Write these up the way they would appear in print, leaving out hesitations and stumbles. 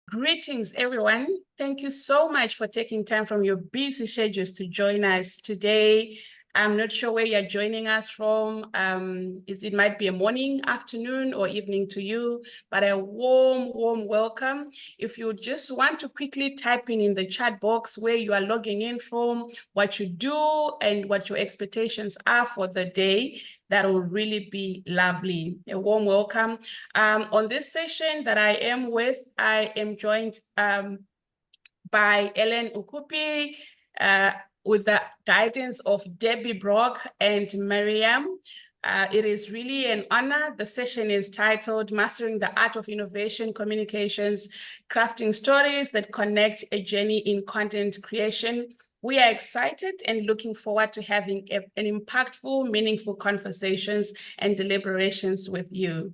Greetings, everyone. Thank you so much for taking time from your busy schedules to join us today. I'm not sure where you're joining us from. It might be a morning, afternoon, or evening to you, but a warm welcome. If you just want to quickly type in the chat box where you are logging in from, what you do, and what your expectations are for the day, that will really be lovely. A warm welcome. On this session that I am with, I am joined by Ellen Ukpi, with the guidance of Debbie Brock and Miriam. It is really an honor. The session is titled Mastering the Art of Innovation Communications, Crafting Stories that Connect a Journey in Content Creation. We are excited and looking forward to having an impactful, meaningful conversations and deliberations with you.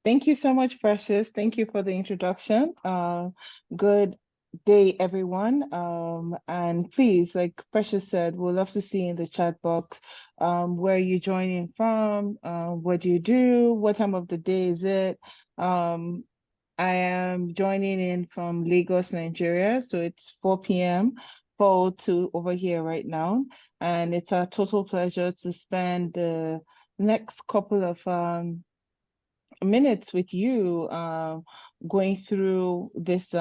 Thank you so much, Precious. Thank you for the introduction. Good day, everyone. And please, like Precious said, we'd love to see in the chat box where you're joining from, what do you do, what time of the day is it. I am joining in from Lagos, Nigeria. So it's 4 p.m. 4:02 over here right now. And it's a total pleasure to spend the next couple of minutes with you going through this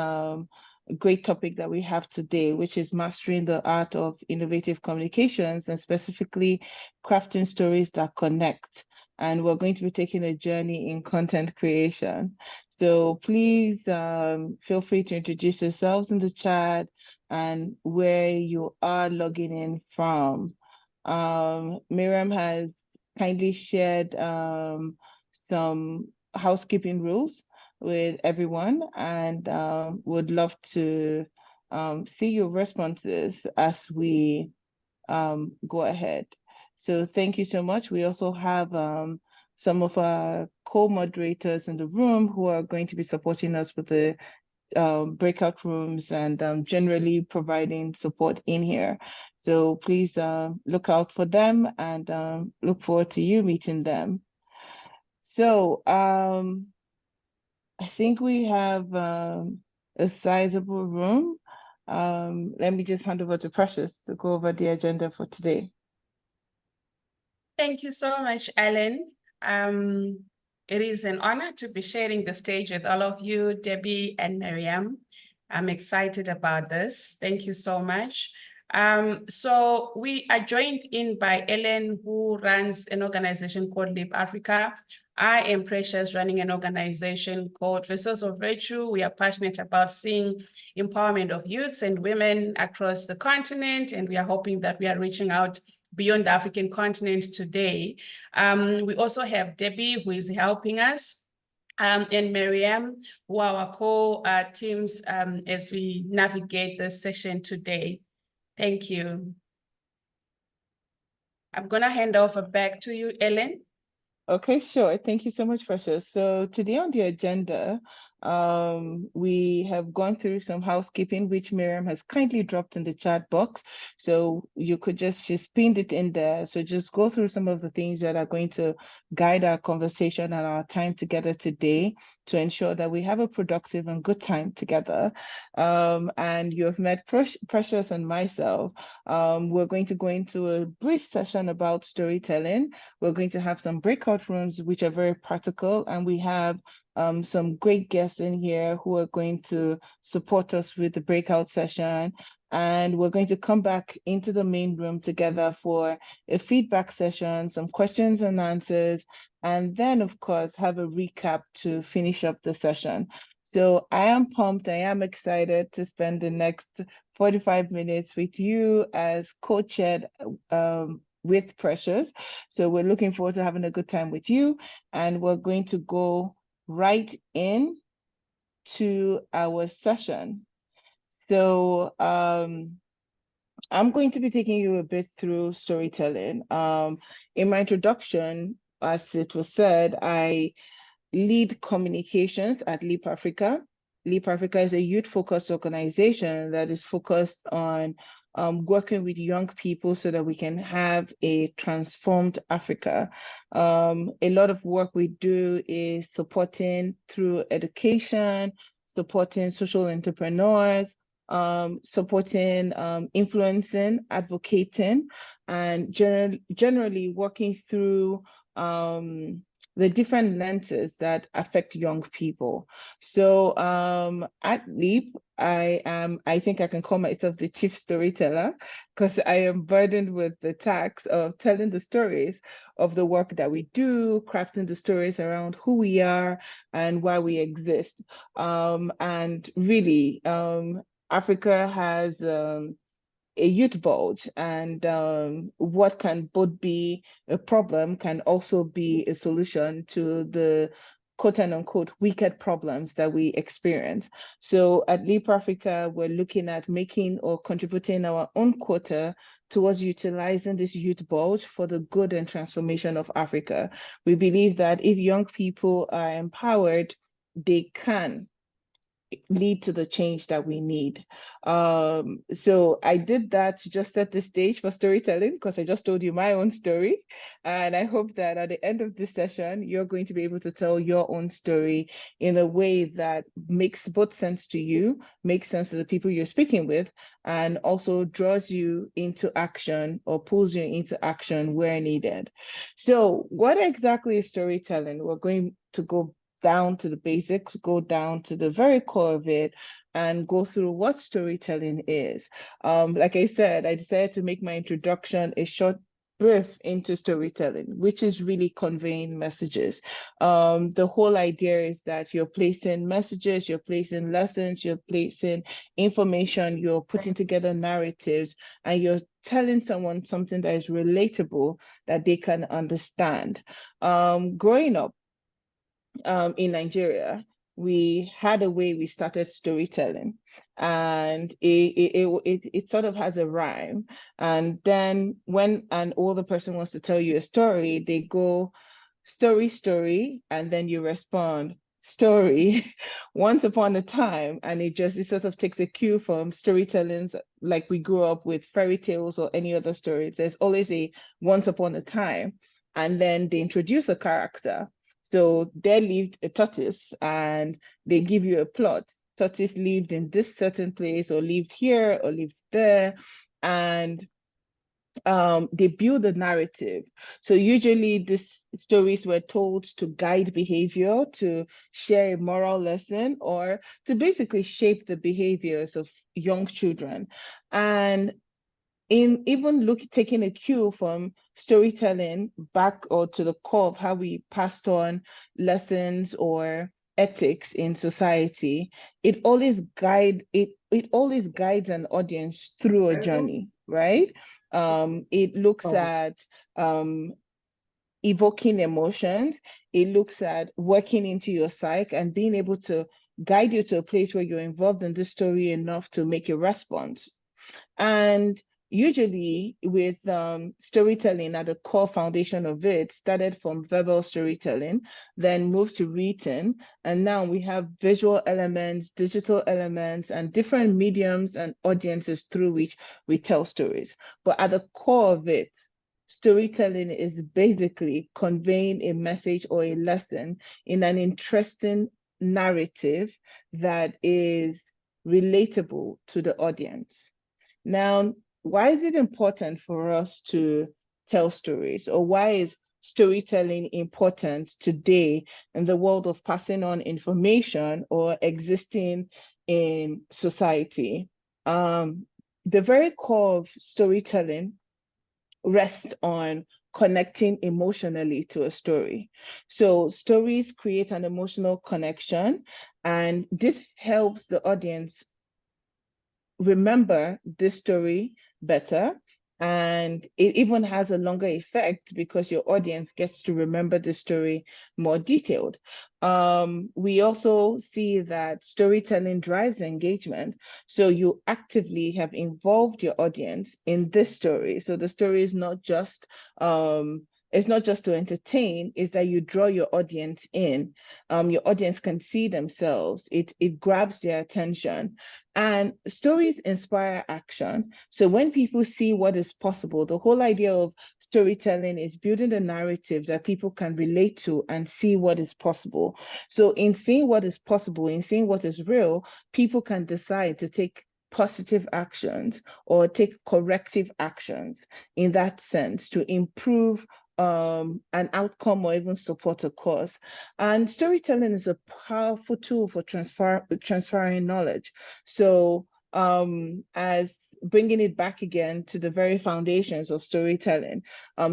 great topic that we have today, which is mastering the art of innovative communications and specifically crafting stories that connect. And we're going to be taking a journey in content creation. So please feel free to introduce yourselves in the chat and where you are logging in from. Miriam has kindly shared some housekeeping rules with everyone and would love to see your responses as we go ahead. So thank you so much. We also have some of our co-moderators in the room who are going to be supporting us with the breakout rooms and generally providing support in here. So please look out for them and look forward to you meeting them. So I think we have a sizable room. Let me just hand over to Precious to go over the agenda for today. Thank you so much, Ellen. It is an honor to be sharing the stage with all of you, Debbie and Miriam. I'm excited about this. Thank you so much. So we are joined in by Ellen, who runs an organization called Leap Africa. I am Precious, running an organization called Vessels of Virtue. We are passionate about seeing empowerment of youths and women across the continent, and we are hoping that we are reaching out beyond the African continent today. We also have Debbie, who is helping us, and Miriam, who are our co-teams as we navigate this session today. Thank you. I'm gonna hand over back to you, Ellen. Okay, sure. Thank you so much, Precious. So today on the agenda, we have gone through some housekeeping, which Miriam has kindly dropped in the chat box. So you could she's pinned it in there. So just go through some of the things that are going to guide our conversation and our time together today to ensure that we have a productive and good time together. And you have met Precious and myself. We're going to go into a brief session about storytelling. We're going to have some breakout rooms, which are very practical, and we have some great guests in here who are going to support us with the breakout session. And we're going to come back into the main room together for a feedback session, some questions and answers, and then, of course, have a recap to finish up the session. So I am pumped. I am excited to spend the next 45 minutes with you as co-chaired with Precious. So we're looking forward to having a good time with you. And we're going to go right in to our session. So I'm going to be taking you a bit through storytelling. In my introduction, as it was said, I lead communications at Leap Africa. Leap Africa is a youth-focused organization that is focused on working with young people so that we can have a transformed Africa. A lot of work we do is supporting through education, supporting social entrepreneurs, supporting influencing, advocating, and generally working through the different lenses that affect young people. So at Leap, I think I can call myself the chief storyteller because I am burdened with the task of telling the stories of the work that we do, crafting the stories around who we are and why we exist. And really, Africa has a youth bulge, and what can both be a problem can also be a solution to the quote and unquote wicked problems that we experience. So at Leap Africa, we're looking at making or contributing our own quota towards utilizing this youth bulge for the good and transformation of Africa. We believe that if young people are empowered, they can lead to the change that we need. So I did that to just set the stage for storytelling because I just told you my own story. And I hope that at the end of this session, you're going to be able to tell your own story in a way that makes both sense to you, makes sense to the people you're speaking with, and also draws you into action or pulls you into action where needed. So what exactly is storytelling? We're going to go down to the basics, go down to the very core of it, and go through what storytelling is. Like I said, I decided to make my introduction a short brief into storytelling, which is really conveying messages. The whole idea is that you're placing messages, you're placing lessons, you're placing information, you're putting together narratives, and you're telling someone something that is relatable that they can understand. Growing up, in Nigeria, we had a way we started storytelling, and it sort of has a rhyme. And then when an older person wants to tell you a story, they go story, and then you respond story once upon a time, and it sort of takes a cue from storytelling, like we grew up with fairy tales or any other stories. There's always a once upon a time, and then they introduce a character. So there lived a tortoise, and they give you a plot. Tortoise lived in this certain place, or lived here, or lived there, and they build a narrative. So usually these stories were told to guide behavior, to share a moral lesson, or to basically shape the behaviors of young children. And in even taking a cue from storytelling back or to the core of how we passed on lessons or ethics in society, it always guides an audience through a journey, right? It looks at evoking emotions, it looks at working into your psyche and being able to guide you to a place where you're involved in this story enough to make a response. And usually with storytelling at the core foundation of it, started from verbal storytelling, then moved to written, and now we have visual elements, digital elements, and different mediums and audiences through which we tell stories. But at the core of it, storytelling is basically conveying a message or a lesson in an interesting narrative that is relatable to the audience. Now, why is it important for us to tell stories, or why is storytelling important today in the world of passing on information or existing in society? The very core of storytelling rests on connecting emotionally to a story. So stories create an emotional connection, and this helps the audience remember this story better. And it even has a longer effect because your audience gets to remember the story more detailed. We also see that storytelling drives engagement. So you actively have involved your audience in this story. So the story is not just it's not just to entertain, it's that you draw your audience in. Your audience can see themselves. It grabs their attention. And stories inspire action. So when people see what is possible, the whole idea of storytelling is building the narrative that people can relate to and see what is possible. So in seeing what is possible, in seeing what is real, people can decide to take positive actions or take corrective actions in that sense to improve an outcome or even support a cause. And storytelling is a powerful tool for transferring knowledge. So as bringing it back again to the very foundations of storytelling,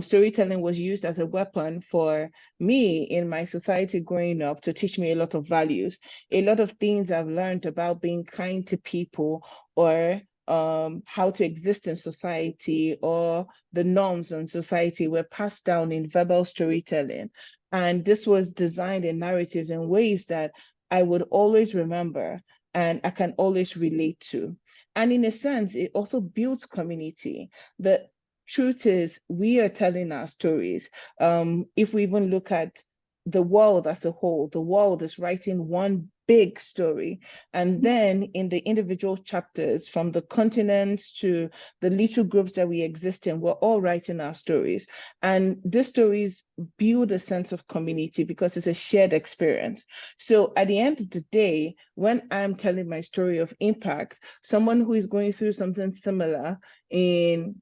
storytelling was used as a weapon for me in my society growing up to teach me a lot of values. A lot of things I've learned about being kind to people or how to exist in society or the norms in society were passed down in verbal storytelling. And this was designed in narratives in ways that I would always remember and I can always relate to. And in a sense, it also builds community. The truth is, we are telling our stories. If we even look at the world as a whole, the world is writing one big story. And then in the individual chapters, from the continents to the little groups that we exist in, we're all writing our stories. And these stories build a sense of community because it's a shared experience. So at the end of the day, when I'm telling my story of impact, someone who is going through something similar in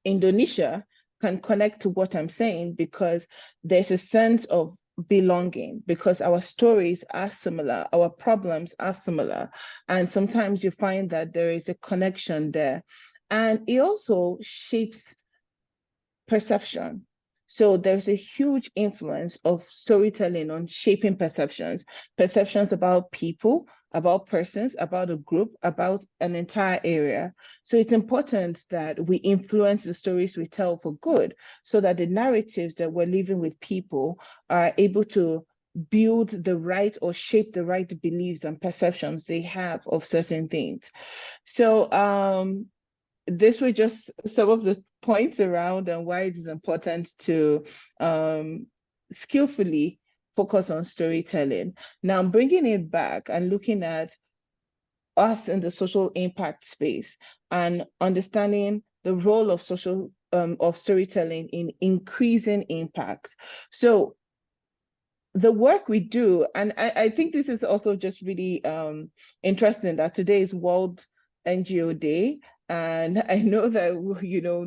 Indonesia can connect to what I'm saying because there's a sense of belonging because our stories are similar, our problems are similar. And sometimes you find that there is a connection there. And it also shapes perception. So there's a huge influence of storytelling on shaping perceptions about people, about persons, about a group, about an entire area. So it's important that we influence the stories we tell for good so that the narratives that we're living with people are able to build the right or shape the right beliefs and perceptions they have of certain things. So this were just some of the points around and why it is important to skillfully focus on storytelling. Now, bringing it back and looking at us in the social impact space and understanding the role of storytelling in increasing impact. So the work we do, and I think this is also just really interesting that today is World NGO Day. And I know that,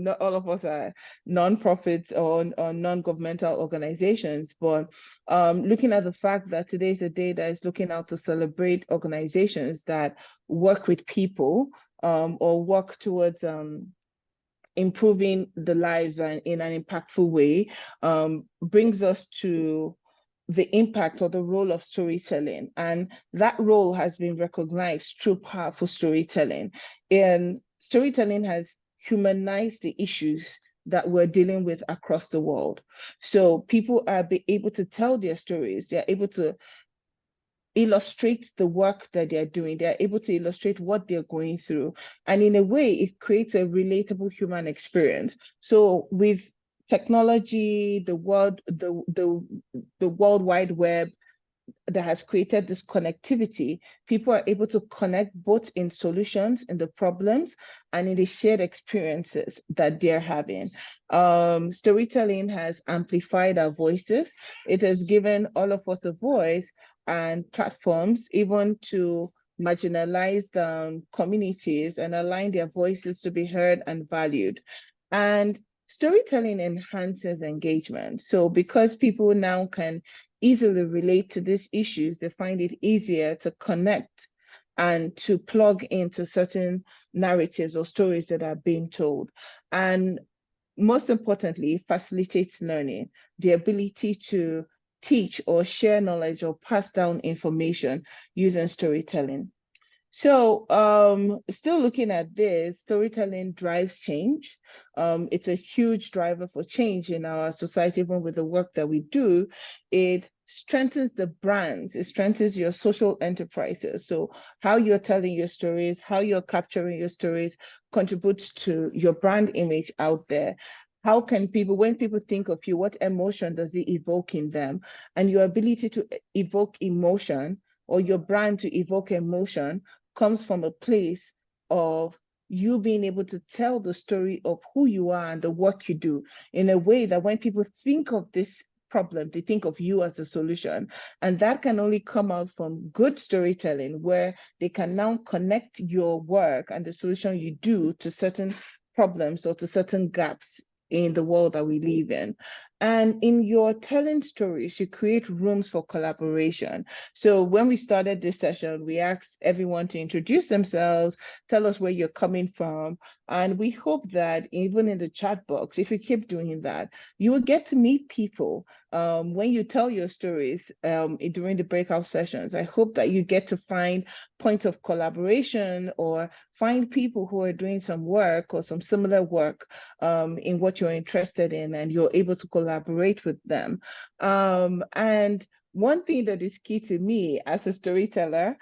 not all of us are nonprofits or non-governmental organizations, but looking at the fact that today is a day that is looking out to celebrate organizations that work with people or work towards improving the lives in an impactful way, brings us to the impact or the role of storytelling. And that role has been recognized through powerful storytelling. And storytelling has humanized the issues that we're dealing with across the world. So people are able to tell their stories. They're able to illustrate the work that they're doing. They're able to illustrate what they're going through. And in a way, it creates a relatable human experience. So with technology, the World Wide Web that has created this connectivity, people are able to connect both in solutions, in the problems, and in the shared experiences that they're having. Storytelling has amplified our voices. It has given all of us a voice and platforms, even to marginalized communities, and align their voices to be heard and valued. And storytelling enhances engagement. So because people now can easily relate to these issues, they find it easier to connect and to plug into certain narratives or stories that are being told. And most importantly, it facilitates learning, the ability to teach or share knowledge or pass down information using storytelling. So still looking at this, storytelling drives change. It's a huge driver for change in our society, even with the work that we do. It strengthens the brands, it strengthens your social enterprises. So how you're telling your stories, how you're capturing your stories contributes to your brand image out there. How can people, when people think of you, what emotion does it evoke in them? And your ability to evoke emotion or your brand to evoke emotion comes from a place of you being able to tell the story of who you are and the work you do in a way that when people think of this problem, they think of you as the solution. And that can only come out from good storytelling, where they can now connect your work and the solution you do to certain problems or to certain gaps in the world that we live in. And in your telling stories, you create rooms for collaboration. So when we started this session, we asked everyone to introduce themselves, tell us where you're coming from. And we hope that even in the chat box, if you keep doing that, you will get to meet people when you tell your stories during the breakout sessions. I hope that you get to find points of collaboration or find people who are doing some work or some similar work in what you're interested in, and you're able to collaborate with them. And one thing that is key to me as a storyteller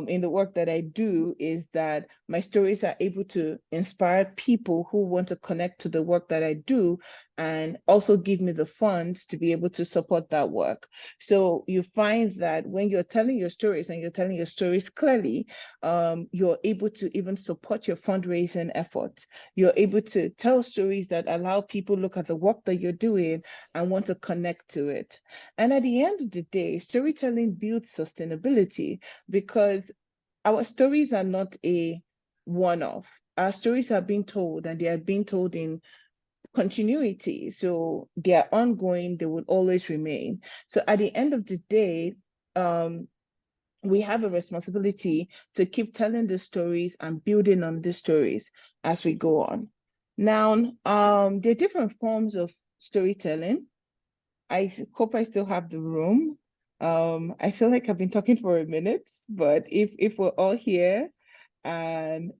in the work that I do is that my stories are able to inspire people who want to connect to the work that I do, and also give me the funds to be able to support that work. So you find that when you're telling your stories and you're telling your stories clearly, you're able to even support your fundraising efforts. You're able to tell stories that allow people look at the work that you're doing and want to connect to it. And at the end of the day, storytelling builds sustainability, because our stories are not a one-off. Our stories are being told, and they are being told in continuity. So they are ongoing, they will always remain. So at the end of the day, we have a responsibility to keep telling the stories and building on the stories as we go on. Now, there are different forms of storytelling. I hope I still have the room. I feel like I've been talking for a minute, but if we're all here and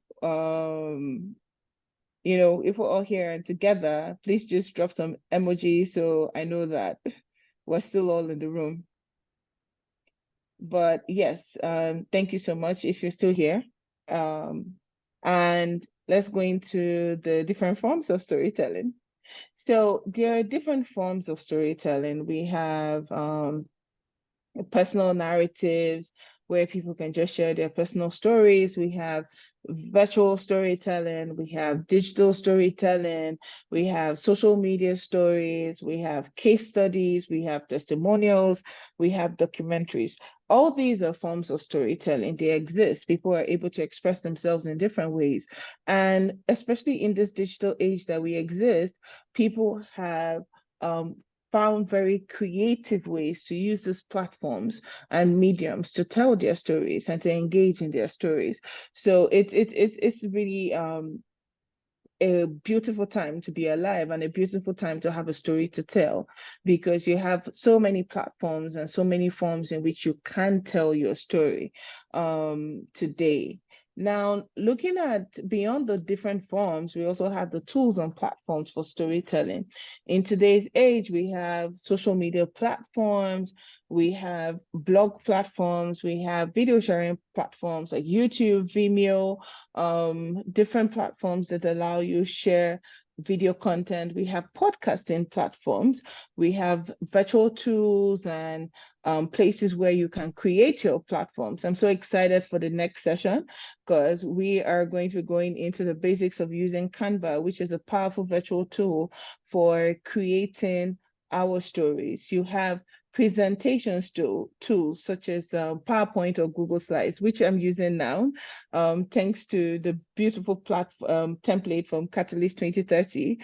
if we're all here and together, please just drop some emojis so I know that we're still all in the room. But yes, thank you so much if you're still here. And let's go into the different forms of storytelling. So there are different forms of storytelling. We have personal narratives where people can just share their personal stories. We have virtual storytelling, we have digital storytelling, we have social media stories, we have case studies, we have testimonials, we have documentaries. All these are forms of storytelling. They exist. People are able to express themselves in different ways. And especially in this digital age that we exist, people have found very creative ways to use these platforms and mediums to tell their stories and to engage in their stories. So it's really a beautiful time to be alive and a beautiful time to have a story to tell, because you have so many platforms and so many forms in which you can tell your story today. Now, looking at beyond the different forms, we also have the tools and platforms for storytelling. In today's age, we have social media platforms, we have blog platforms, we have video sharing platforms like YouTube, Vimeo, different platforms that allow you share video content. We have podcasting platforms. We have virtual tools and places where you can create your platforms. I'm so excited for the next session because we are going to be going into the basics of using Canva, which is a powerful virtual tool for creating our stories. You have presentations tools such as PowerPoint or Google Slides, which I'm using now, thanks to the beautiful platform template from Catalyst 2030.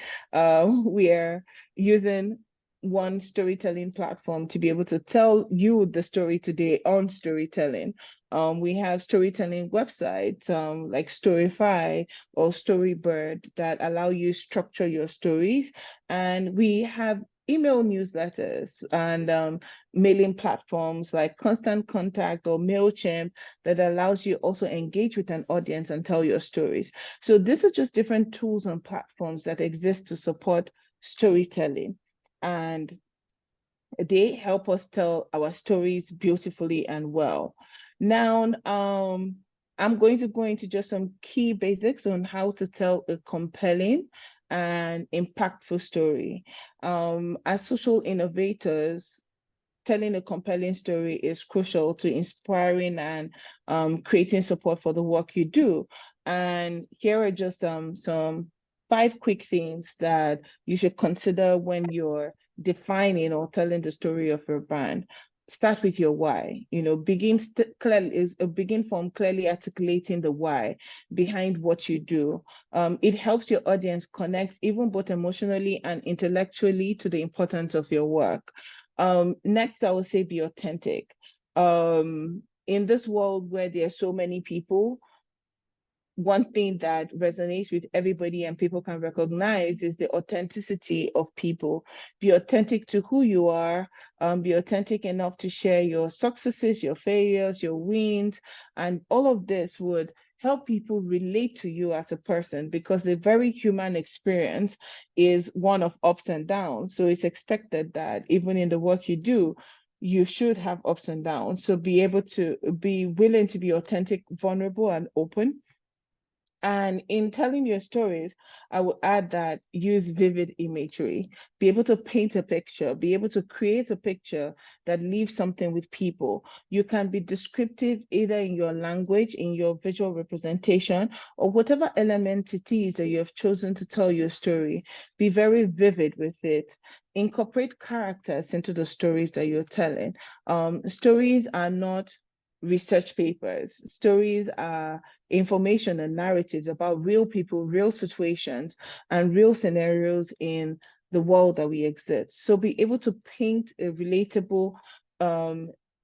We are using one storytelling platform to be able to tell you the story today on storytelling. We have storytelling websites like Storyfy or Storybird that allow you structure your stories. And we have email newsletters and mailing platforms like Constant Contact or MailChimp that allows you also engage with an audience and tell your stories. So these are just different tools and platforms that exist to support storytelling. And they help us tell our stories beautifully and well. Now, I'm going to go into just some key basics on how to tell a compelling and impactful story. As social innovators, telling a compelling story is crucial to inspiring and creating support for the work you do. And here are just some 5 quick things that you should consider when you're defining or telling the story of your brand. Start with your why. Begin from clearly articulating the why behind what you do. It helps your audience connect even both emotionally and intellectually to the importance of your work. Next, I will say be authentic. In this world where there are so many people, one thing that resonates with everybody and people can recognize is the authenticity of people. Be authentic to who you are. Be authentic enough to share your successes, your failures, your wins, and all of this would help people relate to you as a person, because the very human experience is one of ups and downs. So it's expected that even in the work you do, you should have ups and downs. So be willing to be authentic, vulnerable, and open. And in telling your stories, I will add that use vivid imagery, be able to paint a picture, be able to create a picture that leaves something with people. You can be descriptive either in your language, in your visual representation, or whatever element it is that you have chosen to tell your story. Be very vivid with it. Incorporate characters into the stories that you're telling. Stories are not research papers. Stories are information and narratives about real people, real situations, and real scenarios in the world that we exist. So be able to paint a relatable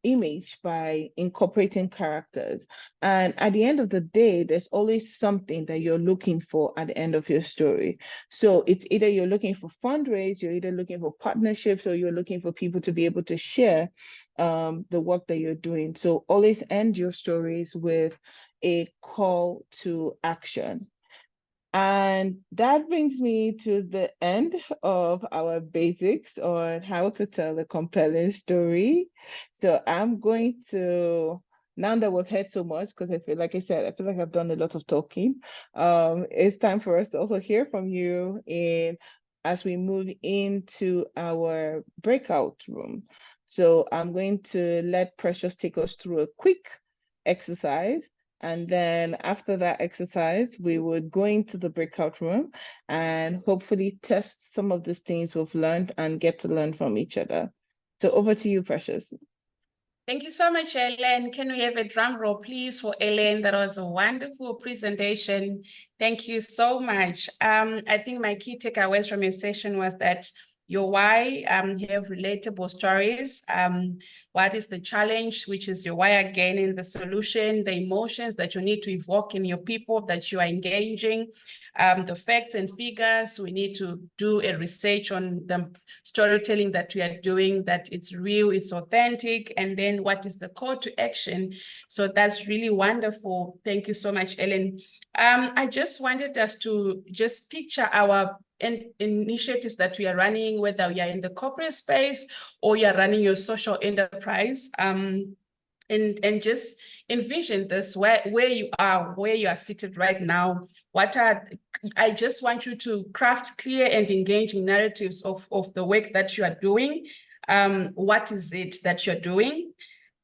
image by incorporating characters. And at the end of the day, there's always something that you're looking for at the end of your story. So it's either you're looking for fundraise, you're either looking for partnerships, or you're looking for people to be able to share the work that you're doing. So always end your stories with a call to action. And that brings me to the end of our basics on how to tell a compelling story. So I'm going to, now that we've heard so much, because I feel like I've done a lot of talking. It's time for us to also hear from you as we move into our breakout room. So I'm going to let Precious take us through a quick exercise. And then after that exercise, we would go into the breakout room and hopefully test some of these things we've learned and get to learn from each other. So over to you, Precious. Thank you so much, Ellen. Can we have a drum roll, please, for Ellen? That was a wonderful presentation. Thank you so much. I think my key takeaways from your session was that your why, have relatable stories. What is the challenge, which is your why again, in the solution, the emotions that you need to evoke in your people that you are engaging, the facts and figures. We need to do a research on the storytelling that we are doing, that it's real, it's authentic, and then what is the call to action. So that's really wonderful. Thank you so much, Ellen. I just wanted us to just picture our initiatives that we are running, whether we are in the corporate space or you are running your social enterprise, and just envision this, where you are seated right now. I just want you to craft clear and engaging narratives of the work that you are doing. What is it that you're doing?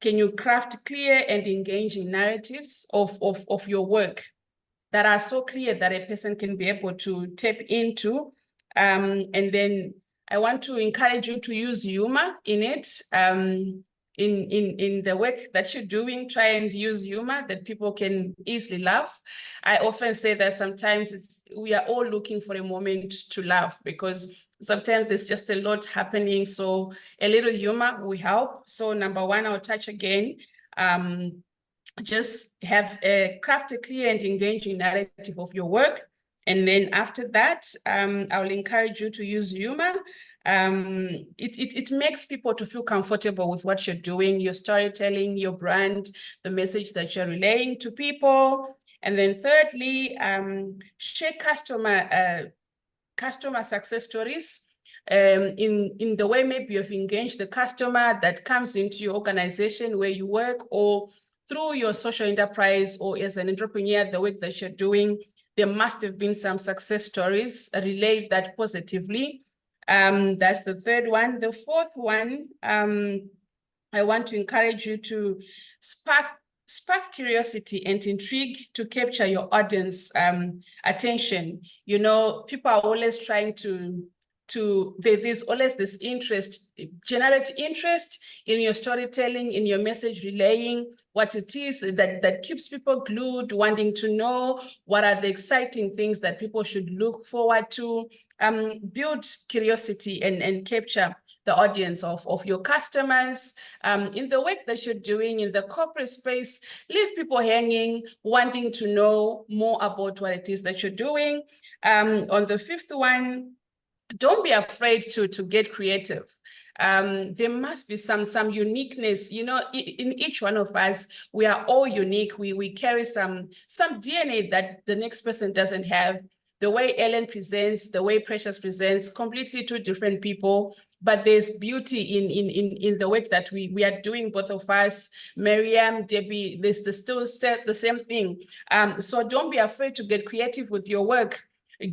Can you craft clear and engaging narratives of your work that are so clear that a person can be able to tap into? And then I want to encourage you to use humor in it. In the work that you're doing, try and use humor that people can easily laugh. I often say that sometimes we are all looking for a moment to laugh, because sometimes there's just a lot happening. So a little humor will help. So number one, I'll touch again. Just have craft a clear and engaging narrative of your work. And then after that, I will encourage you to use humor. It makes people to feel comfortable with what you're doing, your storytelling, your brand, the message that you're relaying to people. And then thirdly, share customer success stories. In the way maybe you've engaged the customer that comes into your organization where you work, or through your social enterprise, or as an entrepreneur, the work that you're doing, there must have been some success stories. Relay that positively. That's the third one. The fourth one, I want to encourage you to spark spark curiosity and intrigue to capture your audience attention. You know, people are always trying there's always this interest, generate interest in your storytelling, in your message relaying, what it is that keeps people glued, wanting to know what are the exciting things that people should look forward to. Build curiosity and capture the audience of your customers. In the work that you're doing in the corporate space, leave people hanging, wanting to know more about what it is that you're doing. On the fifth one, don't be afraid to get creative. There must be some uniqueness, you know, in each one of us. We are all unique. We carry some DNA that the next person doesn't have. The way Ellen presents, the way Precious presents, completely two different people. But there's beauty in the work that we are doing, both of us. Miriam, Debbie, there's still said the same thing. So don't be afraid to get creative with your work.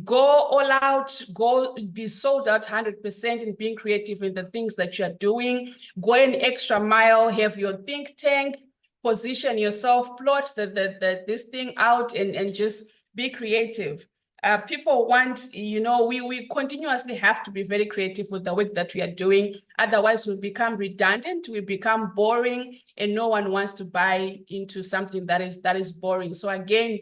Go all out, go be sold out 100% in being creative in the things that you're doing. Go an extra mile, have your think tank, position yourself, plot this thing out and just be creative. People want, you know, we continuously have to be very creative with the work that we are doing. Otherwise, we become redundant, we become boring, and no one wants to buy into something that is boring. So again,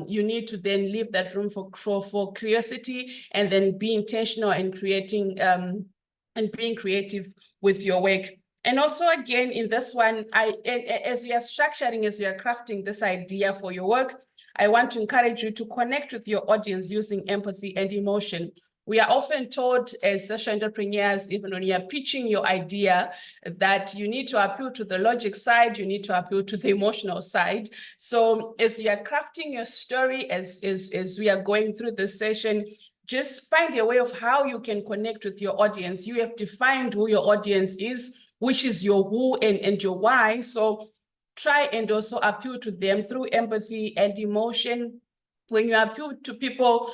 you need to then leave that room for curiosity, and then be intentional in creating and being creative with your work. And also, again, in this one, as you are structuring, as you are crafting this idea for your work, I want to encourage you to connect with your audience using empathy and emotion. We are often told as social entrepreneurs, even when you are pitching your idea, that you need to appeal to the logic side, you need to appeal to the emotional side. So as you are crafting your story, as we are going through this session, just find a way of how you can connect with your audience. You have defined who your audience is, which is your who and your why. So try and also appeal to them through empathy and emotion. When you appeal to people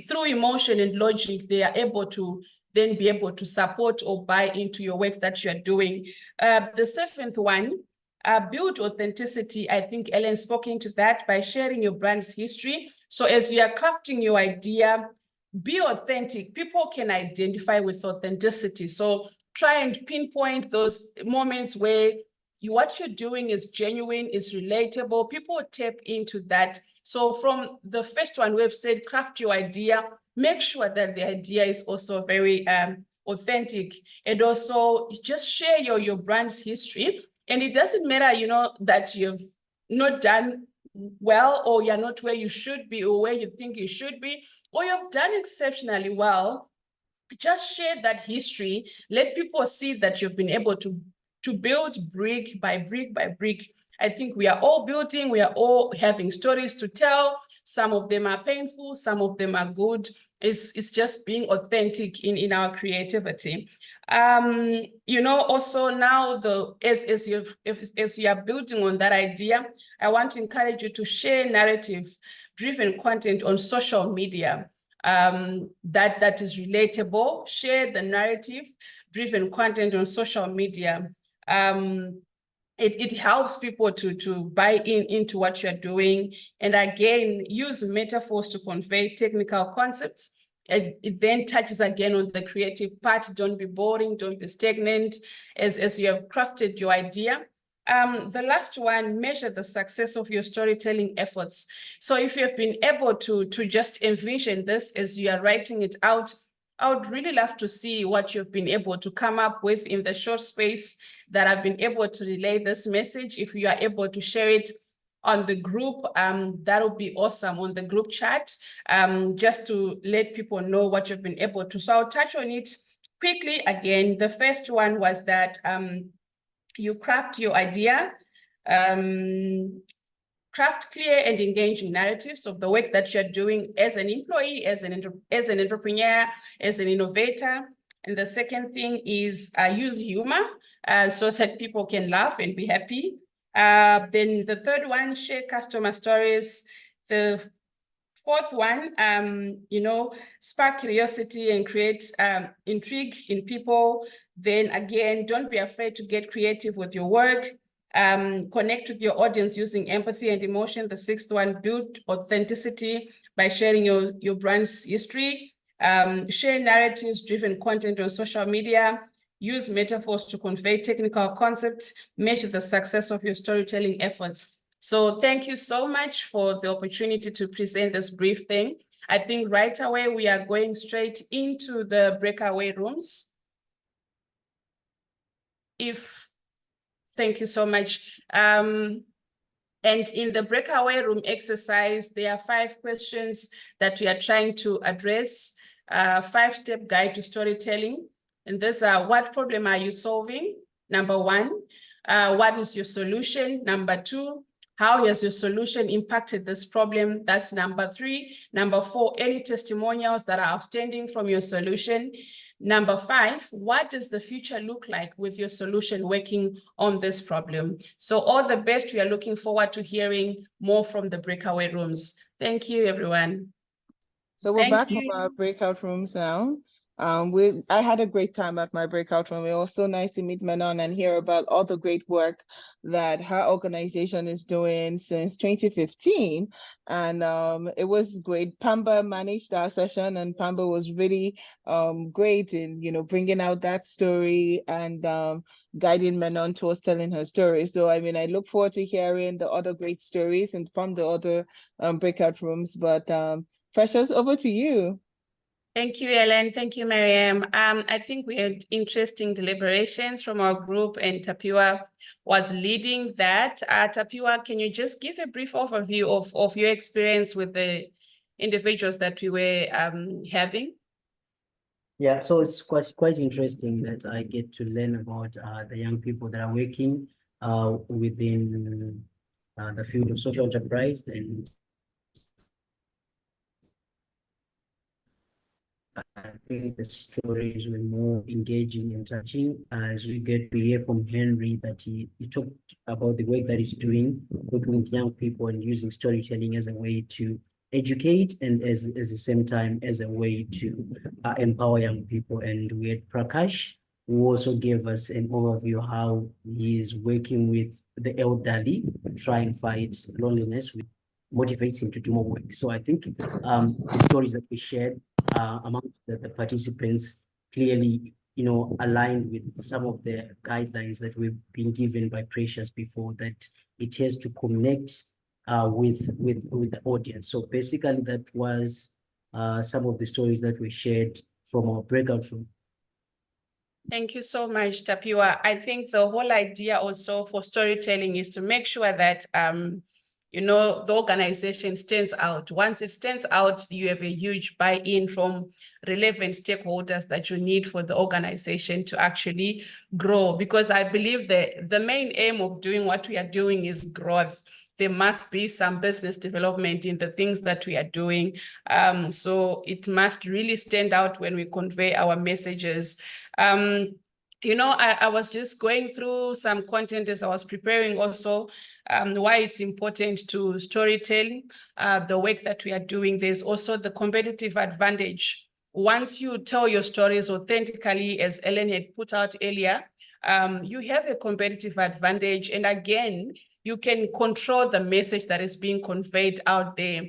through emotion and logic, they are able to then be able to support or buy into your work that you're doing. The seventh one, build authenticity. I think Ellen spoke into that by sharing your brand's history. So as you are crafting your idea, be authentic. People can identify with authenticity. So try and pinpoint those moments where what you're doing is genuine, is relatable. People tap into that. So from the first one, we've said craft your idea, make sure that the idea is also very authentic, and also just share your brand's history. And it doesn't matter, you know, that you've not done well, or you're not where you should be, or where you think you should be, or you've done exceptionally well. Just share that history. Let people see that you've been able to build brick by brick by brick. I think we are all building, we are all having stories to tell. Some of them are painful, some of them are good. It's just being authentic in our creativity. You know, also now as you are building on that idea, I want to encourage you to share narrative-driven content on social media. That is relatable. Share the narrative-driven content on social media. It helps people to buy into what you're doing. And again, use metaphors to convey technical concepts. It then touches again on the creative part. Don't be boring, don't be stagnant as you have crafted your idea. The last one, measure the success of your storytelling efforts. So if you have been able to just envision this as you are writing it out, I would really love to see what you've been able to come up with in the short space that I've been able to relay this message. If you are able to share it on the group, that would be awesome, on the group chat, just to let people know what you've been able to. So I'll touch on it quickly again. The first one was that you craft your idea, craft clear and engaging narratives of the work that you're doing as an employee, as an entrepreneur, as an innovator. And the second thing is use humor so that people can laugh and be happy. Then the third one, share customer stories. The fourth one, you know, spark curiosity and create intrigue in people. Then again, don't be afraid to get creative with your work. Connect with your audience using empathy and emotion. The sixth one, build authenticity by sharing your brand's history. Share narratives-driven content on social media. Use metaphors to convey technical concepts. Measure the success of your storytelling efforts. So thank you so much for the opportunity to present this brief thing. I think right away we are going straight into the breakaway rooms. Thank you so much. And in the breakaway room exercise, there are 5 questions that we are trying to address. 5-step guide to storytelling. And these are: what problem are you solving? Number 1. What is your solution? Number 2. How has your solution impacted this problem? That's number 3. Number 4, any testimonials that are outstanding from your solution. Number 5, what does the future look like with your solution working on this problem? So all the best. We are looking forward to hearing more from the breakaway rooms. Thank you, everyone. So we're back from our breakout rooms now. I had a great time at my breakout room. It was so nice to meet Menon and hear about all the great work that her organization is doing since 2015. And it was great. Pamba managed our session, and Pamba was really great in, bringing out that story and guiding Menon towards telling her story. So, I mean, I look forward to hearing the other great stories and from the other breakout rooms. But Precious, over to you. Thank you, Ellen. Thank you, Mariam. I think we had interesting deliberations from our group, and Tapiwa was leading that. Tapiwa, can you just give a brief overview of your experience with the individuals that we were having? Yeah, so it's quite interesting that I get to learn about the young people that are working within the field of social enterprise, and I think the stories were more engaging and touching as we get to hear from Henry that he talked about the work that he's doing, working with young people and using storytelling as a way to educate and as the same time as a way to empower young people. And we had Prakash, who also gave us an overview how he is working with the elderly, try and fight loneliness, which motivates him to do more work. So I think the stories that we shared among the participants clearly, aligned with some of the guidelines that we've been given by Precious before, that it has to connect with the audience. So basically, that was some of the stories that we shared from our breakout room. Thank you so much, Tapiwa. I think the whole idea also for storytelling is to make sure that the organization stands out. Once it stands out, you have a huge buy-in from relevant stakeholders that you need for the organization to actually grow. Because I believe that the main aim of doing what we are doing is growth. There must be some business development in the things that we are doing. So it must really stand out when we convey our messages. I was just going through some content as I was preparing also why it's important to storytelling, the work that we are doing. There's also the competitive advantage. Once you tell your stories authentically, as Ellen had put out earlier, you have a competitive advantage. And again, you can control the message that is being conveyed out there.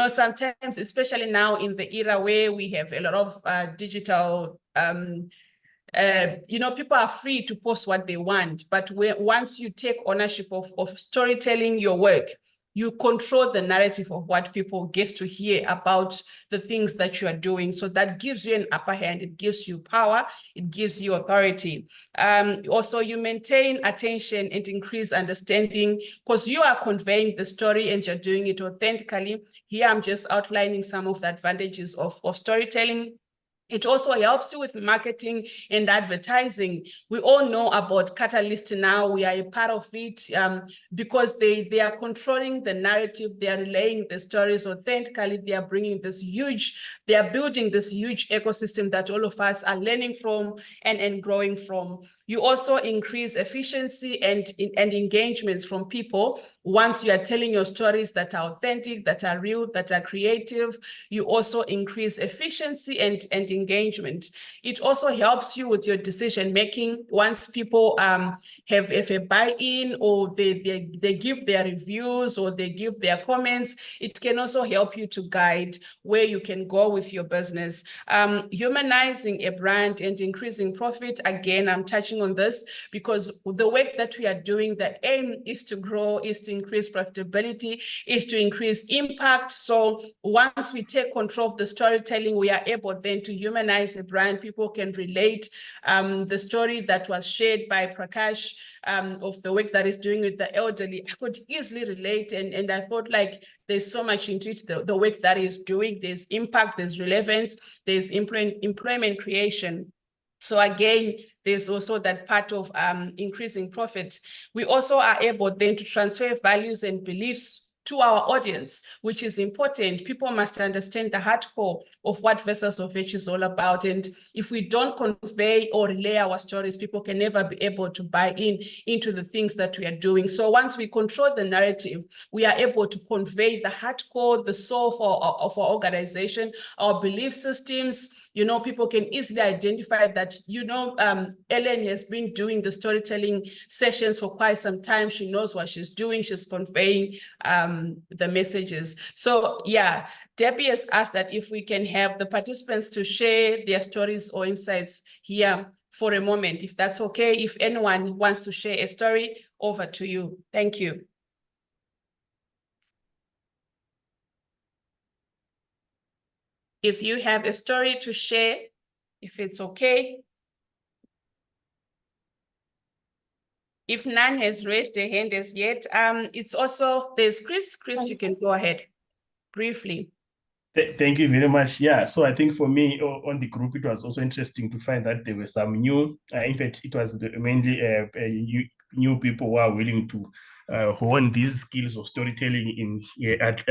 Sometimes, especially now in the era where we have a lot of digital people are free to post what they want, but once you take ownership of storytelling your work, you control the narrative of what people get to hear about the things that you are doing. So that gives you an upper hand. It gives you power. It gives you authority. Also, you maintain attention and increase understanding because you are conveying the story and you're doing it authentically. Here, I'm just outlining some of the advantages of storytelling. It also helps you with marketing and advertising. We all know about Catalyst now. We are a part of it because they are controlling the narrative. They are relaying the stories authentically. They are building this huge ecosystem that all of us are learning from and growing from. You also increase efficiency and engagements from people. Once you are telling your stories that are authentic, that are real, that are creative, you also increase efficiency and engagement. It also helps you with your decision making. Once people have a buy-in, or they give their reviews, or they give their comments, it can also help you to guide where you can go with your business. Humanizing a brand and increasing profit. Again, I'm touching on this because the work that we are doing, the aim is to grow, is to increase profitability, is to increase impact. So once we take control of the storytelling, we are able then to humanize a brand. People can relate. The story that was shared by Prakash of the work that is doing with the elderly, I could easily relate, and I felt like there's so much into it, the work that is doing. There's impact, there's relevance, there's employment creation. So again, there's also that part of increasing profit. We also are able then to transfer values and beliefs to our audience, which is important. People must understand the hardcore of what Vessels of Virtue is all about. And if we don't convey or relay our stories, people can never be able to buy into the things that we are doing. So once we control the narrative, we are able to convey the hardcore, the soul of our organization, our belief systems. You know, people can easily identify that, you know, Ellen has been doing the storytelling sessions for quite some time. She knows what she's doing. She's conveying the messages. So yeah, Debbie has asked that if we can have the participants to share their stories or insights here for a moment, if that's okay. If anyone wants to share a story, over to you. Thank you. If you have a story to share, if it's okay. If none has raised a hand as yet, it's also, there's Chris. Chris, you can go ahead briefly. Thank you very much. Yeah, so I think for me on the group, it was also interesting to find that there were some new, in fact, it was mainly new people who are willing to hone these skills of storytelling at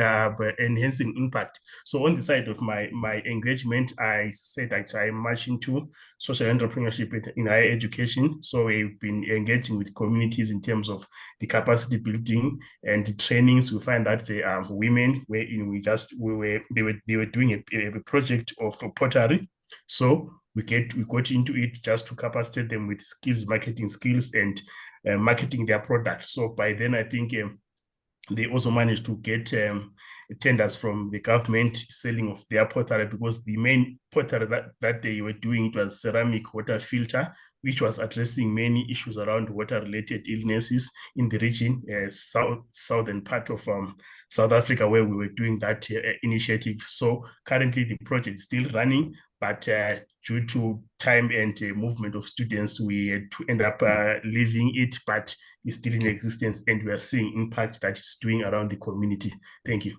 enhancing impact. So on the side of my engagement, I said that I'm much into social entrepreneurship in higher education. So we've been engaging with communities in terms of the capacity building and the trainings. We find that the women they were doing a project of pottery. So we got into it just to capacitate them with marketing skills and marketing their products. So by then, I think they also managed to get tenders from the government selling of their pottery, because the main pottery that they were doing, it was ceramic water filter, which was addressing many issues around water-related illnesses in the region, southern part of South Africa, where we were doing that initiative. So currently the project is still running, but due to time and movement of students, we had to end up leaving it, but it's still in existence, and we are seeing impact that it's doing around the community. Thank you.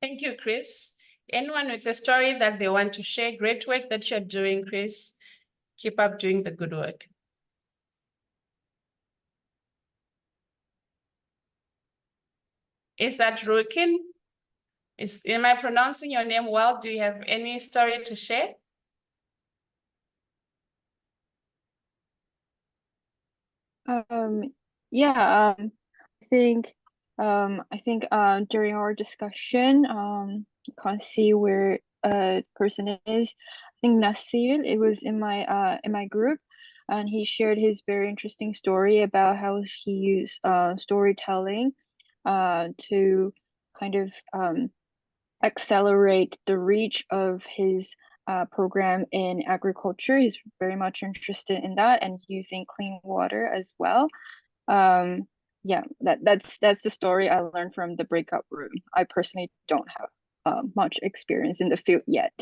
Thank you, Chris. Anyone with a story that they want to share? Great work that you're doing, Chris. Keep up doing the good work. Is that Rukin? Am I pronouncing your name well? Do you have any story to share? Yeah, I think during our discussion, I can't see where the person is. I think Nasir, it was in my group, and he shared his very interesting story about how he used storytelling to kind of accelerate the reach of his program in agriculture. He's very much interested in that and using clean water as well. Yeah, that's the story I learned from the breakout room. I personally don't have much experience in the field yet.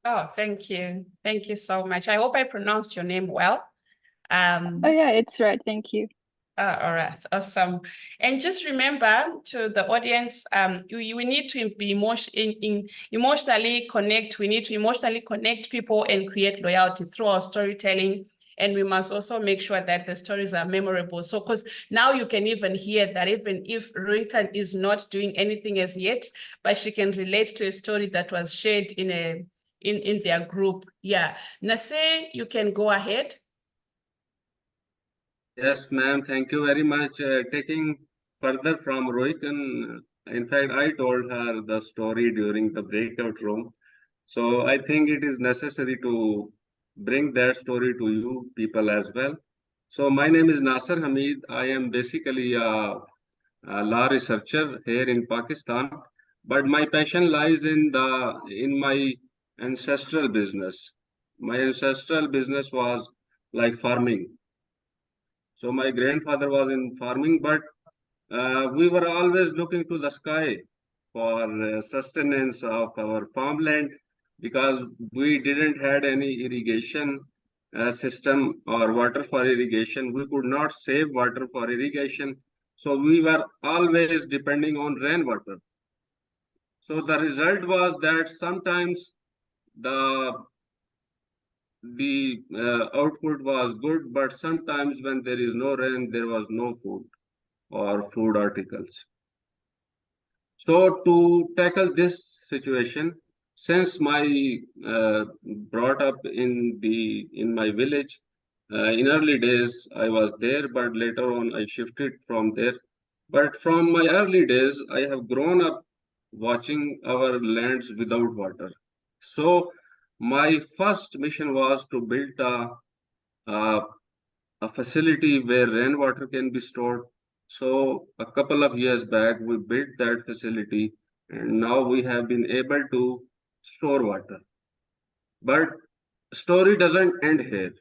Oh, thank you. Thank you so much. I hope I pronounced your name well. Oh yeah, it's right. Thank you. All right, awesome. And just remember to the audience, we need to be emotionally connect. We need to emotionally connect people and create loyalty through our storytelling. And we must also make sure that the stories are memorable. So, because now you can even hear that even if Rinkan is not doing anything as yet, but she can relate to a story that was shared in their group. Yeah, Nasir, you can go ahead. Yes, ma'am. Thank you very much. Taking further from Rohikan, in fact, I told her the story during the breakout room. So I think it is necessary to bring that story to you people as well. So my name is Nasser Hamid. I am basically a law researcher here in Pakistan, but my passion lies in my ancestral business. My ancestral business was like farming. So my grandfather was in farming, but we were always looking to the sky for sustenance of our farmland because we didn't had any irrigation system or water for irrigation. We could not save water for irrigation. So we were always depending on rainwater. So the result was that sometimes the output was good, but sometimes when there is no rain, there was no food or food articles. So to tackle this situation, since my brought up in my village, in early days I was there, but later on I shifted from there. But from my early days, I have grown up watching our lands without water. So my first mission was to build a, a facility where rainwater can be stored. So a couple of years back, we built that facility, and now we have been able to store water. But story doesn't end here.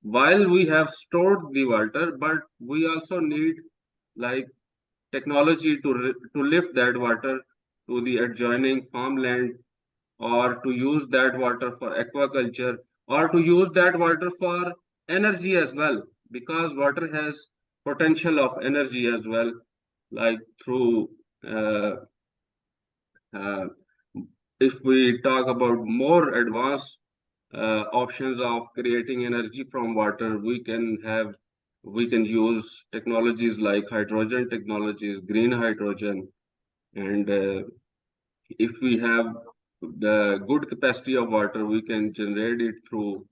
While we have stored the water, but we also need like technology to lift that water to the adjoining farmland, or to use that water for aquaculture, or to use that water for energy as well, because water has potential of energy as well, like through uh, uh, if we talk about more advanced options of creating energy from water, we can use technologies like hydrogen technologies, green hydrogen, and if we have the good capacity of water, we can generate it through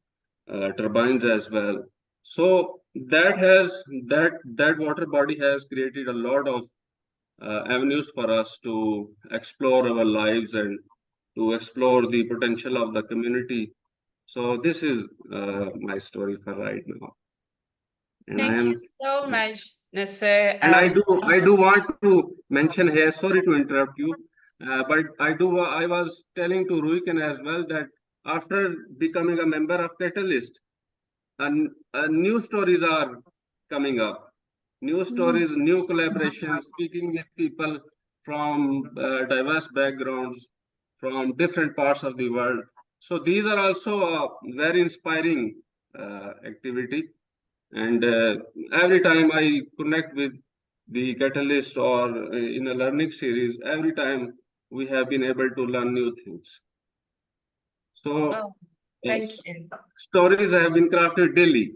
turbines as well. So that water body has created a lot of avenues for us to explore our lives and to explore the potential of the community. So this is my story for right now, and I Thank am. you so much, Nasser. And I do want to mention here, sorry to interrupt you, but I was telling to Ruiken as well that after becoming a member of Catalyst, and new stories are coming up. New stories, new collaborations, speaking with people from diverse backgrounds, from different parts of the world. So these are also a very inspiring activity. And every time I connect with the Catalyst or in a learning series, every time we have been able to learn new things. So Oh, yes, thank you. stories have been crafted daily.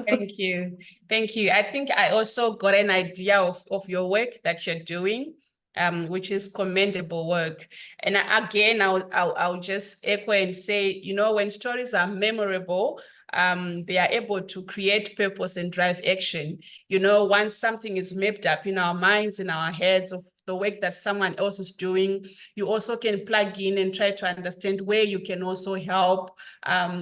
Thank you. Thank you. I think I also got an idea of your work that you're doing, which is commendable work. And again, I'll just echo and say, you know, when stories are memorable, they are able to create purpose and drive action. You know, once something is mapped up in our minds, in our heads of the work that someone else is doing, you also can plug in and try to understand where you can also help.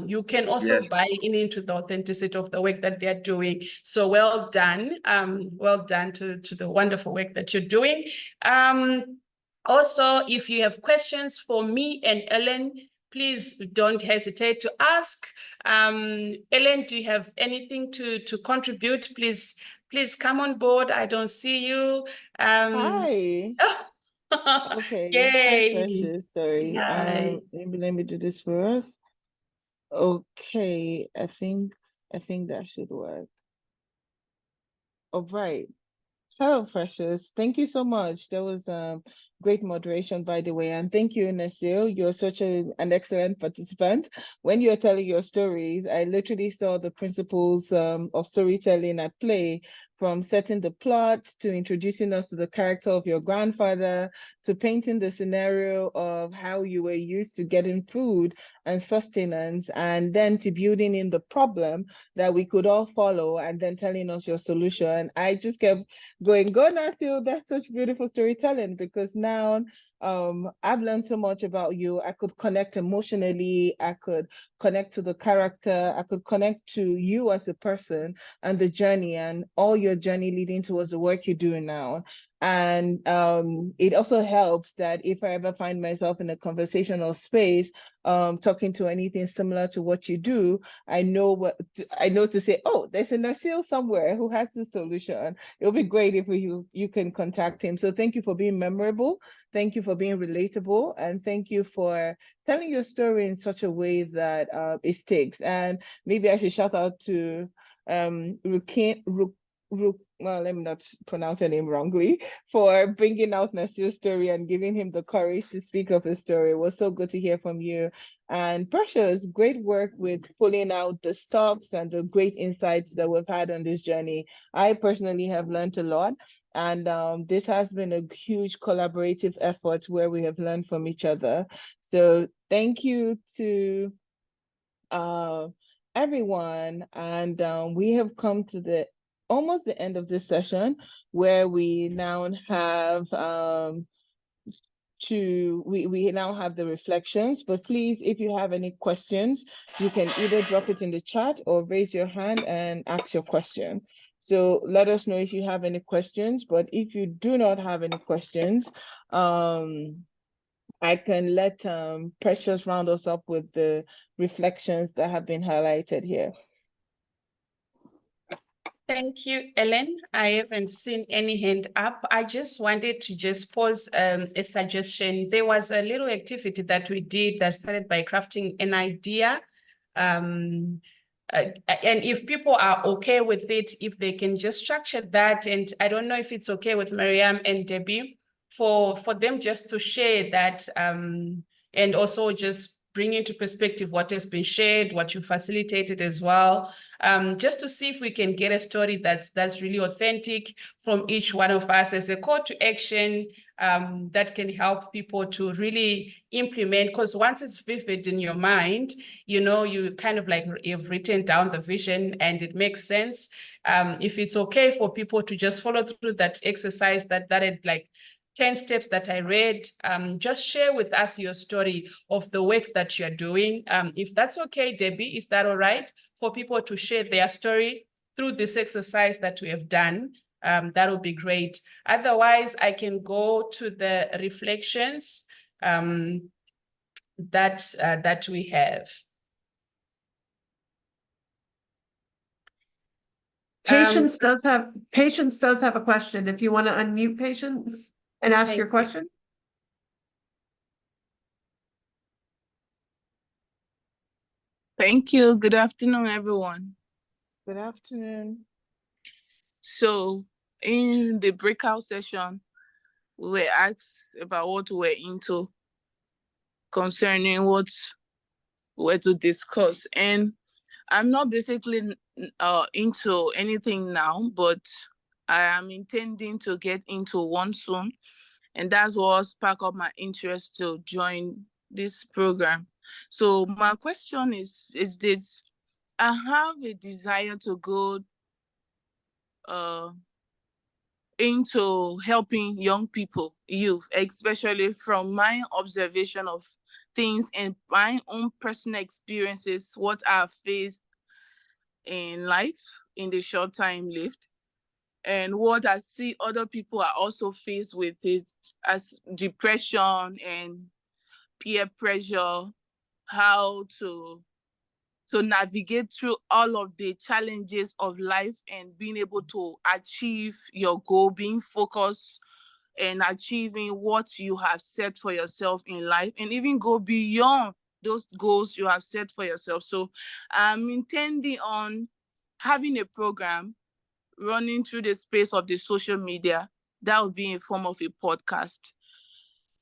You can also Yes. buy into the authenticity of the work that they're doing. So well done. Well done to the wonderful work that you're doing. Also, if you have questions for me and Ellen, please don't hesitate to ask. Ellen, do you have anything to contribute? Please come on board. I don't see you. Hi. Okay. Hi, Yay. Precious. Sorry. Hi. Maybe let me do this for us. Okay. I think that should work. All right. Hello, Precious. Thank you so much. That was Great moderation, by the way. And thank you, Nasil. You're such an excellent participant. When you're telling your stories, I literally saw the principles of storytelling at play, from setting the plot to introducing us to the character of your grandfather, to painting the scenario of how you were used to getting food and sustenance, and then to building in the problem that we could all follow, and then telling us your solution. I just kept going, go Nasil, that's such beautiful storytelling, because now I've learned so much about you. I could connect emotionally, I could connect to the character, I could connect to you as a person and the journey and all your journey leading towards the work you're doing now. And it also helps that if I ever find myself in a conversational space, talking to anything similar to what you do, I know to say, oh, there's a Nasil somewhere who has the solution. It'll be great if you can contact him. So thank you for being memorable. Thank you for being relatable, and thank you for telling your story in such a way that it sticks. And maybe I should shout out to well, let me not pronounce her name wrongly, for bringing out Nasil's story and giving him the courage to speak of his story. It was so good to hear from you. And Precious, great work with pulling out the stops and the great insights that we've had on this journey. I personally have learned a lot. And this has been a huge collaborative effort where we have learned from each other. So thank you to everyone. And we have come to almost the end of this session, where we now have we now have the reflections. But please, if you have any questions, you can either drop it in the chat or raise your hand and ask your question. So let us know if you have any questions. But if you do not have any questions, I can let Precious round us up with the reflections that have been highlighted here. Thank you, Ellen. I haven't seen any hand up. I just wanted to just pose a suggestion. There was a little activity that we did that started by crafting an idea. And if people are okay with it, if they can just structure that, and I don't know if it's okay with Mariam and Debbie, for them just to share that, and also just bring into perspective what has been shared, what you facilitated as well, just to see if we can get a story that's really authentic from each one of us as a call to action, that can help people to really implement. Because once it's vivid in your mind, you kind of like you've written down the vision and it makes sense. If it's okay for people to just follow through that exercise that had like 10 steps that I read, just share with us your story of the work that you're doing. If that's okay, Debbie, is that all right for people to share their story through this exercise that we have done? That would be great. Otherwise, I can go to the reflections that we have. Patience does have a question. If you want to unmute Patience and ask your question. Thank you. Good afternoon, everyone. Good afternoon. So in the breakout session, we were asked about what we were into concerning what we were to discuss. And I'm not basically into anything now, but I am intending to get into one soon. And that's what sparked up my interest to join this program. So my question is this: I have a desire to go into helping young people, youth, especially from my observation of things and my own personal experiences, what I've faced in life in the short time lived, and what I see other people are also faced with it as depression and peer pressure, how to navigate through all of the challenges of life and being able to achieve your goal, being focused and achieving what you have set for yourself in life, and even go beyond those goals you have set for yourself. So I'm intending on having a program running through the space of the social media that would be in form of a podcast.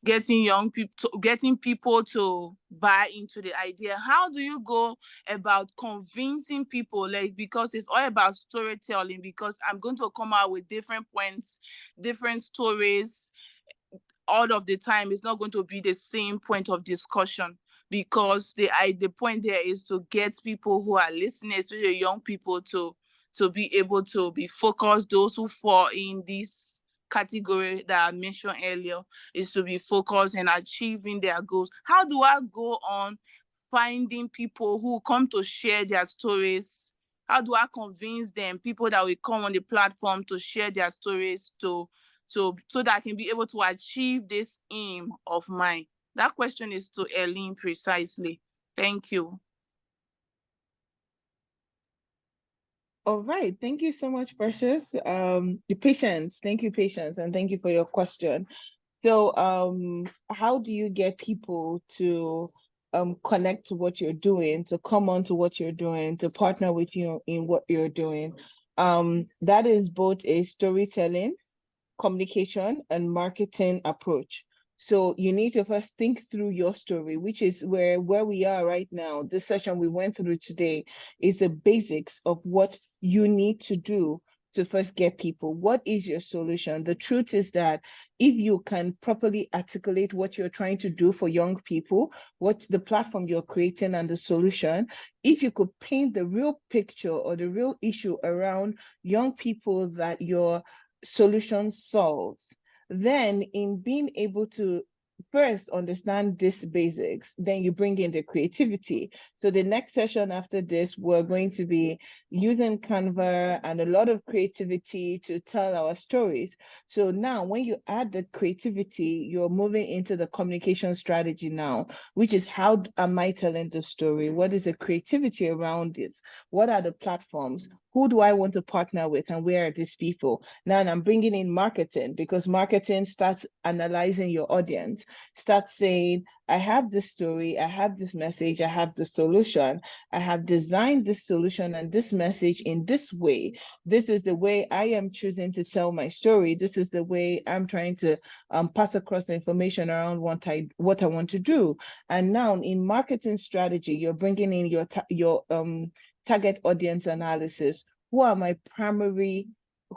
getting people to buy into the idea? How do you go about convincing people? Like, because it's all about storytelling, because I'm going to come out with different points, different stories. All of the time, it's not going to be the same point of discussion, because the point there is to get people who are listening, especially young people, to be able to be focused. Those who fall in this category that I mentioned earlier is to be focused and achieving their goals. How do I go on finding people who come to share their stories? How do I convince them, people that will come on the platform to share their stories, so that I can be able to achieve this aim of mine? That question is to Eileen precisely. Thank you. All right, thank you so much, Precious. The patience, thank you, Patience, and thank you for your question. So, how do you get people to connect to what you're doing, to come on to what you're doing, to partner with you in what you're doing? That is both a storytelling, communication, and marketing approach. So you need to first think through your story, which is where we are right now. This session we went through today is the basics of what you need to do to first get people. What is your solution? The truth is that if you can properly articulate what you're trying to do for young people, what the platform you're creating and the solution, if you could paint the real picture or the real issue around young people that your solution solves, then in being able to first understand these basics, then you bring in the creativity. So the next session after this, we're going to be using Canva and a lot of creativity to tell our stories. So now when you add the creativity, you're moving into the communication strategy now, which is how am I telling the story? What is the creativity around this? What are the platforms? Who do I want to partner with, and where are these people? Now I'm bringing in marketing, because marketing starts analyzing your audience, starts saying, I have this story, I have this message, I have the solution, I have designed this solution and this message in this way. This is the way I am choosing to tell my story. This is the way I'm trying to pass across the information around what I want to do. And now in marketing strategy, you're bringing in your target audience analysis. Who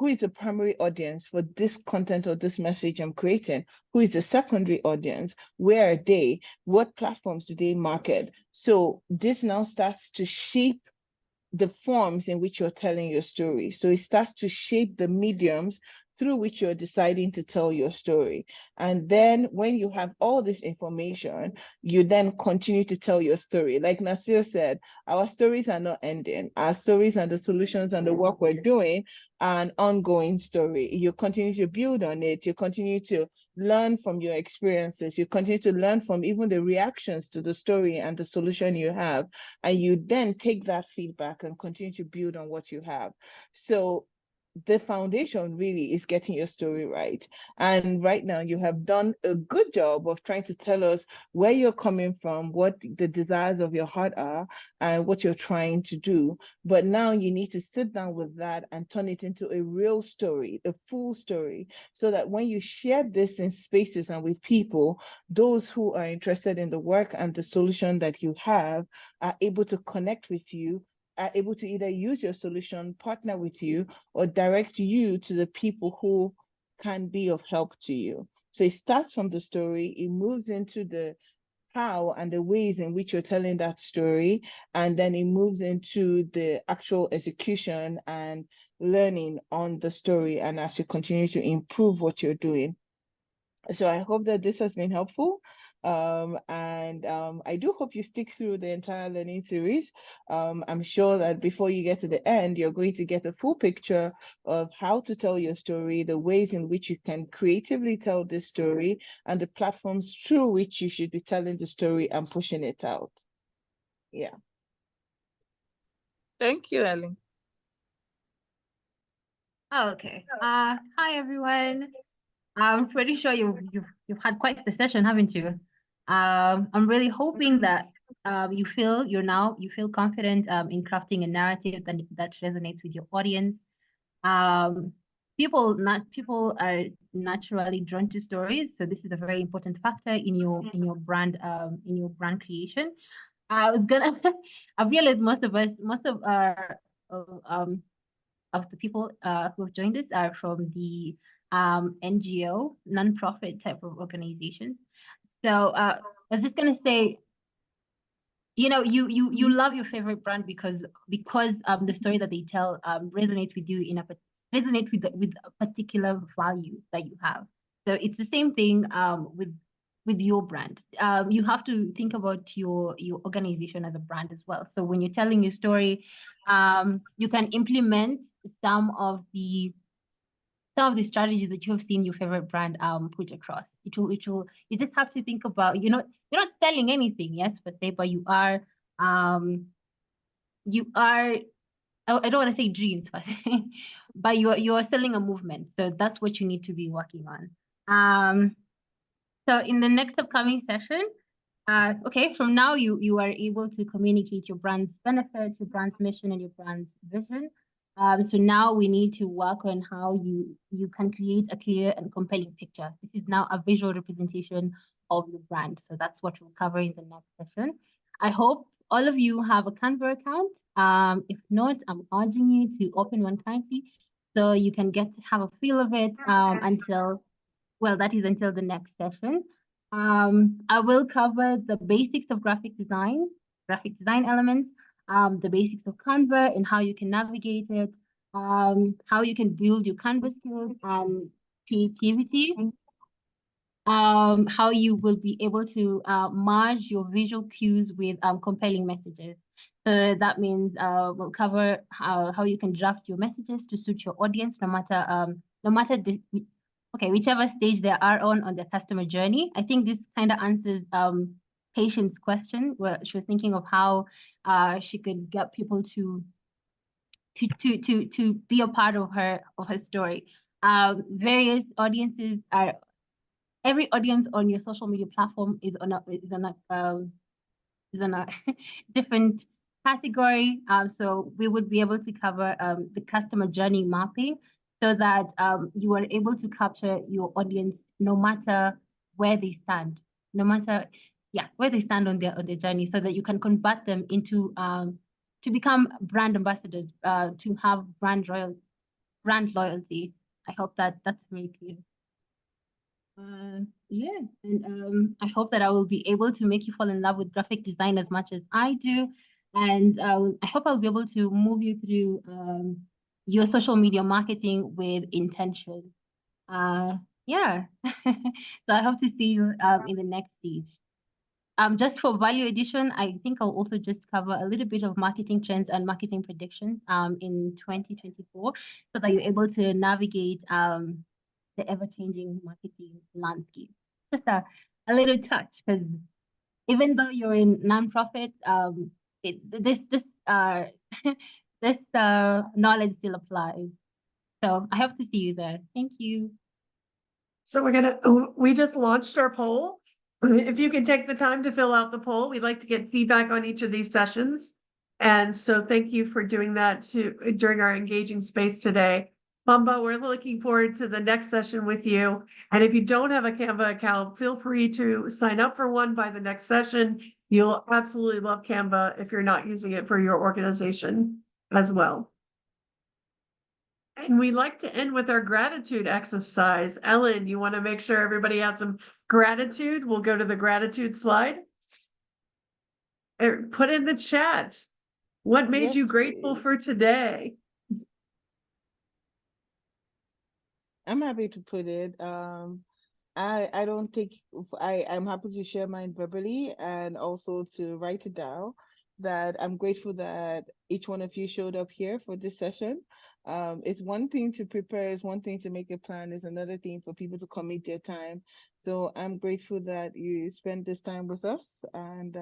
is the primary audience for this content or this message I'm creating? Who is the secondary audience? Where are they? What platforms do they market? So this now starts to shape the forms in which you're telling your story. So it starts to shape the mediums through which you're deciding to tell your story. And then when you have all this information, you then continue to tell your story. Like Nasir said, our stories are not ending. Our stories and the solutions and the work we're doing are an ongoing story. You continue to build on it. You continue to learn from your experiences. You continue to learn from even the reactions to the story and the solution you have. And you then take that feedback and continue to build on what you have. So the foundation really is getting your story right. And right now you have done a good job of trying to tell us where you're coming from, what the desires of your heart are, and what you're trying to do. But now you need to sit down with that and turn it into a real story, a full story, so that when you share this in spaces and with people, those who are interested in the work and the solution that you have are able to connect with you, are able to either use your solution, partner with you, or direct you to the people who can be of help to you. So it starts from the story, it moves into the how and the ways in which you're telling that story, and then it moves into the actual execution and learning on the story, and as you continue to improve what you're doing. So I hope that this has been helpful. I do hope you stick through the entire learning series. I'm sure that before you get to the end, you're going to get a full picture of how to tell your story, the ways in which you can creatively tell this story, and the platforms through which you should be telling the story and pushing it out. Yeah. Thank you, Ellen. Okay. Hi everyone. I'm pretty sure you've had quite the session, haven't you? I'm really hoping that you feel confident in crafting a narrative that resonates with your audience. People are naturally drawn to stories. So this is a very important factor in your brand creation. I was gonna I realized most of the people who have joined us are from the NGO, non-profit type of organizations. So I was just gonna say, you know, you love your favorite brand because the story that they tell resonates with you resonates with a particular value that you have. So it's the same thing with your brand. You have to think about your organization as a brand as well. So when you're telling your story, you can implement some of the strategies that you have seen your favorite brand put across. You just have to think about, you're not selling anything, yes, per se, but you are I don't want to say dreams, but you are selling a movement. So that's what you need to be working on. So in the next upcoming session, okay, from now you are able to communicate your brand's benefits, your brand's mission, and your brand's vision. So now we need to work on how you can create a clear and compelling picture. This is now a visual representation of your brand. So that's what we'll cover in the next session. I hope all of you have a Canva account. If not, I'm urging you to open one currently so you can get to have a feel of it until the next session. I will cover the basics of graphic design elements, the basics of Canva and how you can navigate it, how you can build your Canva skills and creativity, how you will be able to merge your visual cues with compelling messages. So that means we'll cover how you can draft your messages to suit your audience, no matter whichever stage they are on the customer journey. I think this kind of answers Patient's question, where she was thinking of how she could get people to be a part of her story. Various audiences are. Every audience on your social media platform is on a different category. So we would be able to cover the customer journey mapping so that you are able to capture your audience no matter where they stand, where they stand on their journey, so that you can convert them into to become brand ambassadors, to have brand loyalty. I hope that that's very clear. Yeah, and I hope that I will be able to make you fall in love with graphic design as much as I do, and I hope I'll be able to move you through your social media marketing with intention. Yeah, so I hope to see you in the next stage. Just for value addition, I think I'll also just cover a little bit of marketing trends and marketing predictions in 2024, so that you're able to navigate the ever-changing marketing landscape. Just a little touch, because even though you're in nonprofit, this knowledge still applies. So I hope to see you there. Thank you. So we just launched our poll. If you can take the time to fill out the poll, we'd like to get feedback on each of these sessions. And so thank you for doing that during our engaging space today. Bamba, we're looking forward to the next session with you. And if you don't have a Canva account, feel free to sign up for one by the next session. You'll absolutely love Canva if you're not using it for your organization as well. And we like to end with our gratitude exercise. Ellen, you want to make sure everybody has some gratitude? We'll go to the gratitude slide. Put in the chat. What made you grateful for today? I'm happy to put it. I don't think I'm happy to share mine verbally and also to write it down, that I'm grateful that each one of you showed up here for this session. It's one thing to prepare, it's one thing to make a plan, it's another thing for people to commit their time. So I'm grateful that you spent this time with us, and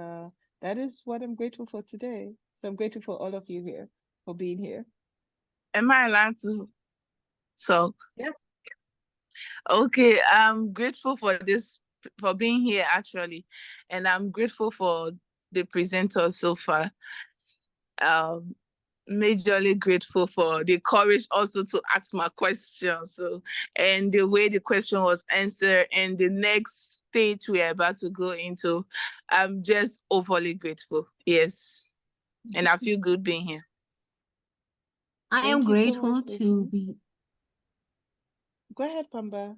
that is what I'm grateful for today. So I'm grateful for all of you here for being here. Am I allowed to talk? Yes. Okay, I'm grateful for being here actually, and I'm grateful for the presenters so far. majorly grateful for the courage also to ask my question. So, and the way the question was answered and the next stage we are about to go into, I'm just overly grateful. Yes. And I feel good being here. I Thank am you so grateful much, to Christian. be Go ahead, Pamba.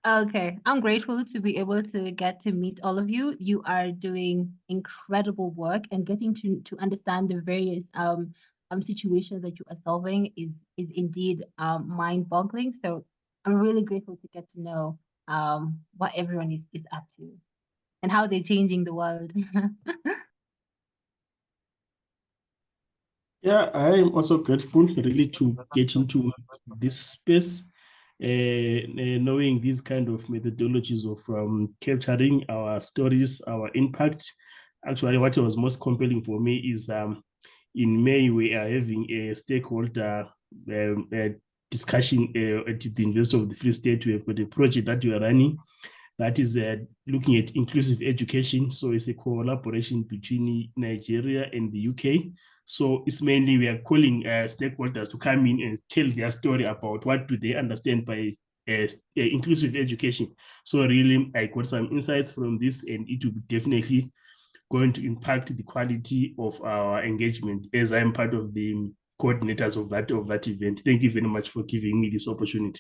okay. I'm grateful to be able to get to meet all of you. You are doing incredible work, and getting to understand the various situations that you are solving is indeed mind-boggling. So I'm really grateful to get to know what everyone is up to and how they're changing the world. Yeah, I am also grateful really to get into this space, knowing these kind of methodologies of capturing our stories, our impact. Actually, what was most compelling for me is in May, we are having a stakeholder discussion at the University of the Free State. We have got a project that we are running that is looking at inclusive education. So it's a collaboration between Nigeria and the UK. So it's mainly we are calling stakeholders to come in and tell their story about what do they understand by inclusive education. So really, I got some insights from this, and it will be definitely going to impact the quality of our engagement as I'm part of the coordinators of that event. Thank you very much for giving me this opportunity.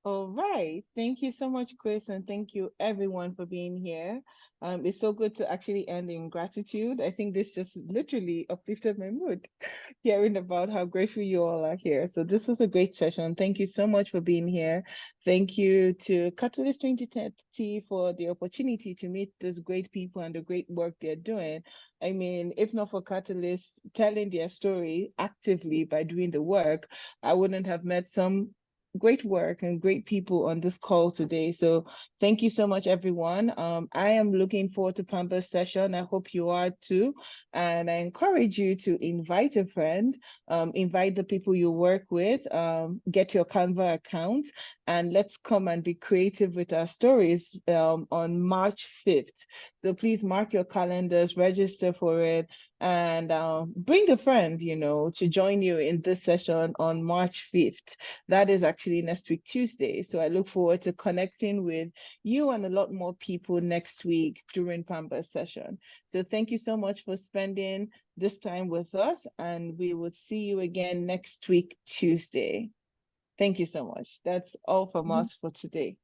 All right. Thank you so much, Chris, and thank you everyone for being here. It's so good to actually end in gratitude. I think this just literally uplifted my mood, hearing about how grateful you all are here. So this was a great session. Thank you so much for being here. Thank you to Catalyst 2030 for the opportunity to meet these great people and the great work they're doing. I mean, if not for Catalyst telling their story actively by doing the work, I wouldn't have met some great work and great people on this call today. So thank you so much, everyone. I am looking forward to Pamba's session. I hope you are too. And I encourage you to invite a friend, invite the people you work with, get your Canva account, and let's come and be creative with our stories on March 5th. So please mark your calendars, register for it, and bring a friend, to join you in this session on March 5th. That is actually next week, Tuesday. So I look forward to connecting with you and a lot more people next week during Pamba's session. So thank you so much for spending this time with us, and we will see you again next week, Tuesday. Thank you so much. That's all from us for today.